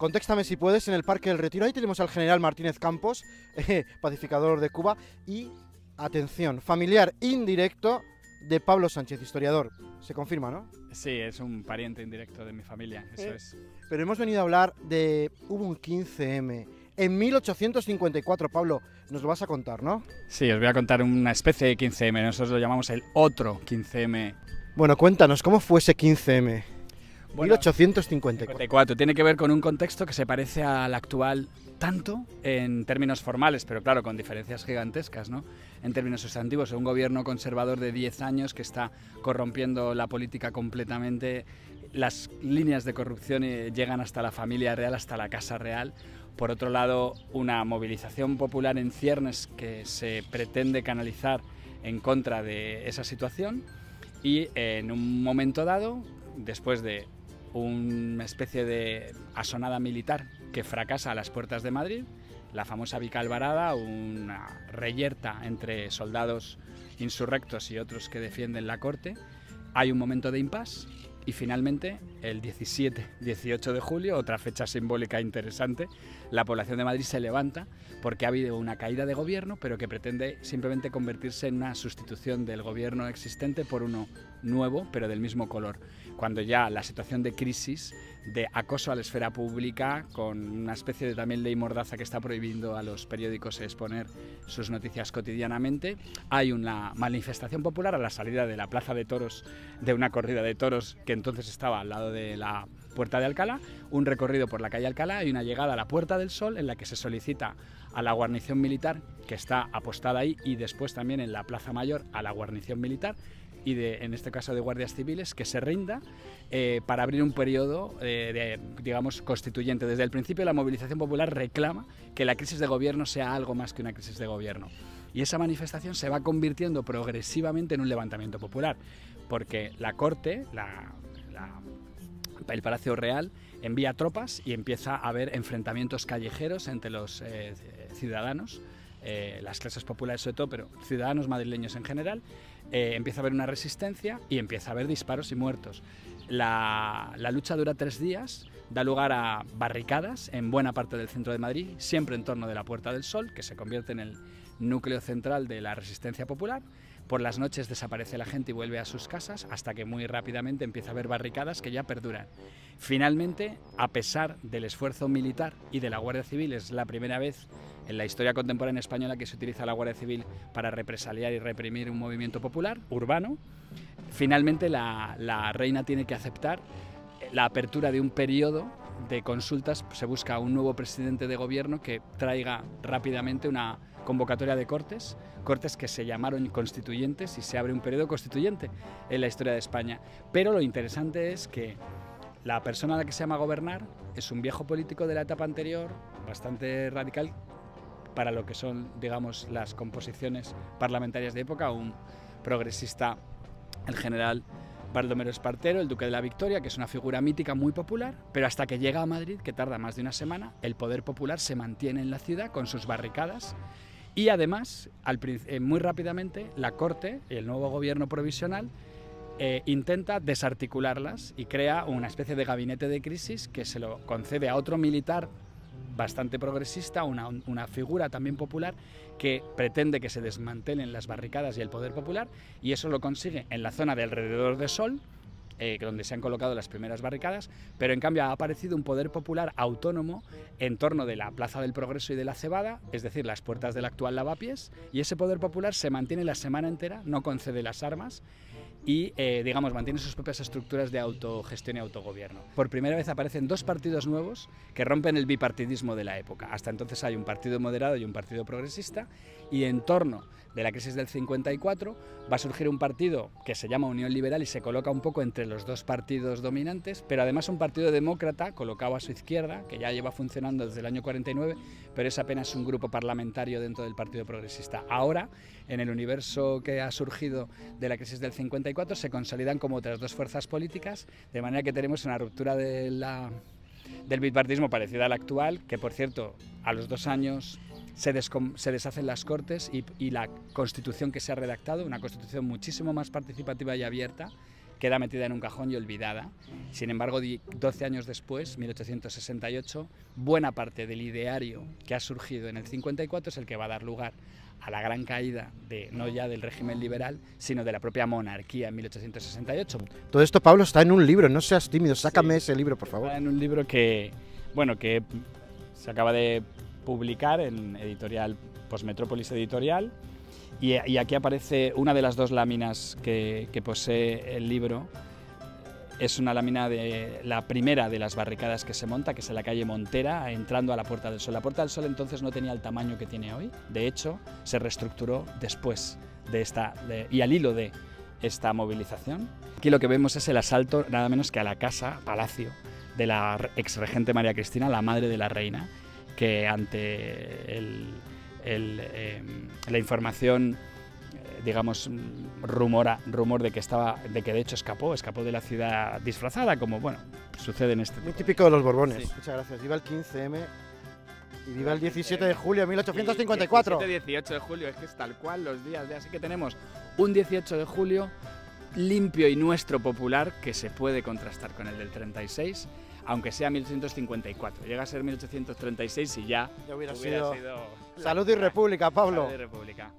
Contéstame si puedes, en el Parque del Retiro. Ahí tenemos al general Martínez Campos, pacificador de Cuba. Y, atención, familiar indirecto de Pablo Sánchez, historiador. Se confirma, ¿no? Sí, es un pariente indirecto de mi familia, eso es. Pero hemos venido a hablar de... Hubo un 15M. En 1854, Pablo, nos lo vas a contar, ¿no? Sí, os voy a contar una especie de 15M, nosotros lo llamamos el otro 15M. Bueno, cuéntanos, ¿cómo fue ese 15M? Bueno, 1854. Tiene que ver con un contexto que se parece al actual tanto en términos formales, pero claro, con diferencias gigantescas, ¿no? En términos sustantivos, un gobierno conservador de 10 años que está corrompiendo la política completamente, las líneas de corrupción llegan hasta la familia real, hasta la casa real. Por otro lado, una movilización popular en ciernes que se pretende canalizar en contra de esa situación y en un momento dado, después de una especie de asonada militar que fracasa a las puertas de Madrid, la famosa Vicalvarada, una reyerta entre soldados insurrectos y otros que defienden la corte, hay un momento de impasse y finalmente el 17-18 de julio, otra fecha simbólica interesante, la población de Madrid se levanta porque ha habido una caída de gobierno, pero que pretende simplemente convertirse en una sustitución del gobierno existente por uno nuevo, pero del mismo color. Cuando ya la situación de crisis, de acoso a la esfera pública, con una especie de también ley mordaza que está prohibiendo a los periódicos exponer sus noticias cotidianamente, hay una manifestación popular a la salida de la Plaza de Toros, de una corrida de toros que entonces estaba al lado de la Puerta de Alcalá, un recorrido por la calle Alcalá y una llegada a la Puerta del Sol en la que se solicita a la guarnición militar que está apostada ahí y después también en la Plaza Mayor a la guarnición militar y en este caso de guardias civiles que se rinda para abrir un periodo digamos constituyente. Desde el principio la movilización popular reclama que la crisis de gobierno sea algo más que una crisis de gobierno y esa manifestación se va convirtiendo progresivamente en un levantamiento popular porque la corte, el Palacio Real envía tropas y empieza a haber enfrentamientos callejeros entre los ciudadanos, las clases populares sobre todo, pero ciudadanos madrileños en general. Empieza a haber una resistencia y empieza a haber disparos y muertos. La lucha dura 3 días, da lugar a barricadas en buena parte del centro de Madrid, siempre en torno de la Puerta del Sol, que se convierte en el núcleo central de la resistencia popular. Por las noches desaparece la gente y vuelve a sus casas hasta que muy rápidamente empieza a haber barricadas que ya perduran. Finalmente, a pesar del esfuerzo militar y de la Guardia Civil, es la primera vez en la historia contemporánea española que se utiliza la Guardia Civil para represaliar y reprimir un movimiento popular urbano. Finalmente la reina tiene que aceptar la apertura de un periodo de consultas, se busca un nuevo presidente de gobierno que traiga rápidamente una convocatoria de cortes que se llamaron constituyentes y se abre un periodo constituyente en la historia de España. Pero lo interesante es que la persona a la que se llama gobernar es un viejo político de la etapa anterior, bastante radical para lo que son, digamos, las composiciones parlamentarias de época, un progresista, el general Baldomero Espartero, el duque de la Victoria, que es una figura mítica muy popular, pero hasta que llega a Madrid, que tarda más de una semana, el poder popular se mantiene en la ciudad con sus barricadas y además, muy rápidamente, la corte y el nuevo gobierno provisional intenta desarticularlas y crea una especie de gabinete de crisis que se lo concede a otro militar bastante progresista, una figura también popular que pretende que se desmantelen las barricadas y el poder popular, y eso lo consigue en la zona de alrededor de Sol, donde se han colocado las primeras barricadas, pero en cambio ha aparecido un poder popular autónomo en torno de la Plaza del Progreso y de la Cebada, es decir, las puertas del actual Lavapiés, y ese poder popular se mantiene la semana entera, no concede las armas, y digamos mantiene sus propias estructuras de autogestión y autogobierno. Por primera vez aparecen 2 partidos nuevos que rompen el bipartidismo de la época. Hasta entonces hay un partido moderado y un partido progresista, y en torno de la crisis del 54 va a surgir un partido que se llama Unión Liberal y se coloca un poco entre los 2 partidos dominantes, pero además un partido demócrata colocado a su izquierda, que ya lleva funcionando desde el año 49, pero es apenas un grupo parlamentario dentro del Partido Progresista. Ahora, en el universo que ha surgido de la crisis del 54, se consolidan como otras 2 fuerzas políticas, de manera que tenemos una ruptura del bipartidismo parecida al actual, que por cierto, a los 2 años se deshacen las Cortes y la Constitución que se ha redactado, una Constitución muchísimo más participativa y abierta, queda metida en un cajón y olvidada. Sin embargo, 12 años después, 1868, buena parte del ideario que ha surgido en el 54 es el que va a dar lugar a la gran caída, no ya del régimen liberal, sino de la propia monarquía en 1868. Todo esto, Pablo, está en un libro, no seas tímido, sácame ese libro, por favor. Está en un libro que se acaba de publicar en editorial Postmetrópolis Editorial, y aquí aparece una de las dos láminas que posee el libro. Es una lámina de la primera de las barricadas que se monta, que es en la calle Montera, entrando a la Puerta del Sol. La Puerta del Sol entonces no tenía el tamaño que tiene hoy, de hecho se reestructuró después y al hilo de esta movilización. Aquí lo que vemos es el asalto nada menos que a la casa, palacio, de la ex regente María Cristina, la madre de la reina, que ante la información, digamos, rumor de que de hecho escapó de la ciudad disfrazada, como bueno, sucede en este muy típico de los Borbones. Sí. Muchas gracias. Viva el 15M y viva el 17 de julio de 1854. 17-18 de julio, es que es tal cual los días de, así que tenemos un 18 de julio limpio y nuestro, popular, que se puede contrastar con el del 36, aunque sea 1854. Llega a ser 1836 y ya hubiera sido... Salud y República, Pablo. Salud y República.